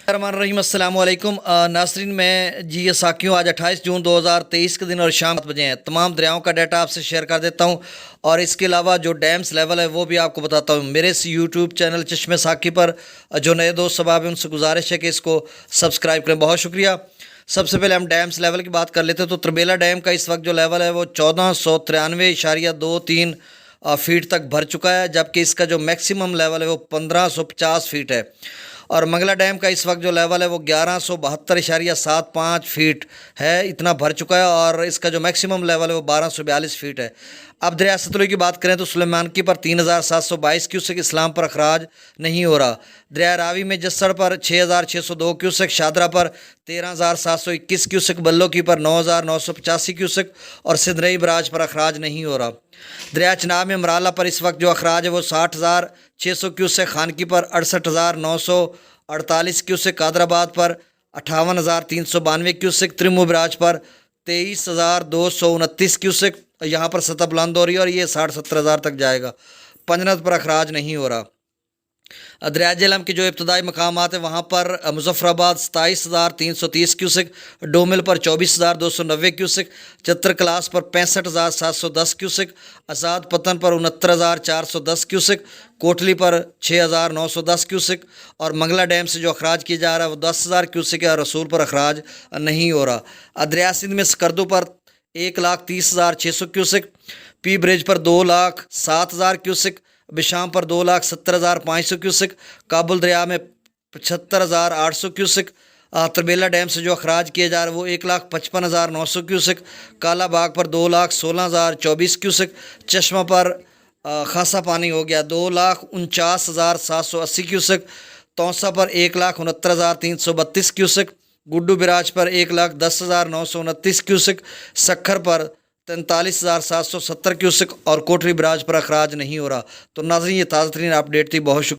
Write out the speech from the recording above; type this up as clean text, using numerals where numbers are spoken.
الرحمن الرحیم السلام علیکم ناظرین، میں جی ساکیوں آج 28 جون 2023 کے دن اور شام 7 بجے ہیں تمام دریاؤں کا ڈیٹا آپ سے شیئر کر دیتا ہوں، اور اس کے علاوہ جو ڈیمز لیول ہے وہ بھی آپ کو بتاتا ہوں۔ میرے اس یوٹیوب چینل چشمے ساکی پر جو نئے دوست سباب ہیں ان سے گزارش ہے کہ اس کو سبسکرائب کریں، بہت شکریہ۔ سب سے پہلے ہم ڈیمز لیول کی بات کر لیتے ہیں تو تربیلا ڈیم کا اس وقت جو لیول ہے وہ 1493.23 فیٹ تک بھر چکا ہے، جبکہ اس کا جو میکسیمم لیول ہے وہ 1550 فیٹ ہے، اور منگلا ڈیم کا اس وقت جو لیول ہے وہ 1172.75 فیٹ ہے، اتنا بھر چکا ہے، اور اس کا جو میکسیمم لیول ہے وہ 1242 فیٹ ہے۔ اب دریا ستلج کی بات کریں تو سلیمانکی پر 3722 کیوسک، اسلام پر اخراج نہیں ہو رہا۔ دریا راوی میں جسڑ پر 6602 کیوسک، شادرہ پر 13721 کیوسک، بلو کی پر 9985 کیوسک، اور سندرئی براج پر اخراج نہیں ہو رہا۔ دریا چناب میں مرالہ پر اس وقت جو اخراج ہے وہ 60600 کیوسک، خانکی پر 68948 کیوسک، قادر آباد پر 58392 کیوسک، ترمو براج پر 23229 کیوسک، یہاں پر سطح بلند ہو رہی ہے اور یہ 60-70 ہزار تک جائے گا۔ پنجنت پر اخراج نہیں ہو رہا۔ دریا جہلم کے جو ابتدائی مقامات ہیں وہاں پر مظفر آباد 27330 کیوسک، ڈومل پر 24290 کیوسک، چتر کلاس پر 65710 کیوسک، آزاد پتن پر 69410 کیوسک، کوٹلی پر 6910 کیوسک، اور منگلا ڈیم سے جو اخراج کیا جا رہا ہے وہ 10000 کیوسک ہے، اور رسول پر اخراج نہیں ہو رہا۔ دریا سندھ میں سکردو پر 1300600 کیوسک، پی برج پر 207,000 کیوسک، بشام پر 270,500 کیوسک، کابل دریا میں 75,800 کیوسک، تربیلا ڈیم سے جو اخراج کیا جا رہا ہے وہ 1,55,900 کیوسک، کالا باغ پر 2,16,024 کیوسک، چشمہ پر خاصا پانی ہو گیا 2,49,780 کیوسک، توسا پر 1,69,332 کیوسک، گڈو براج پر 1,10,929 کیوسک، سکھر پر 43,770 کیوسک، اور کوٹری براج پر اخراج نہیں ہو رہا۔ تو ناظرین یہ تازہ ترین اپڈیٹ تھی، بہت شکریہ۔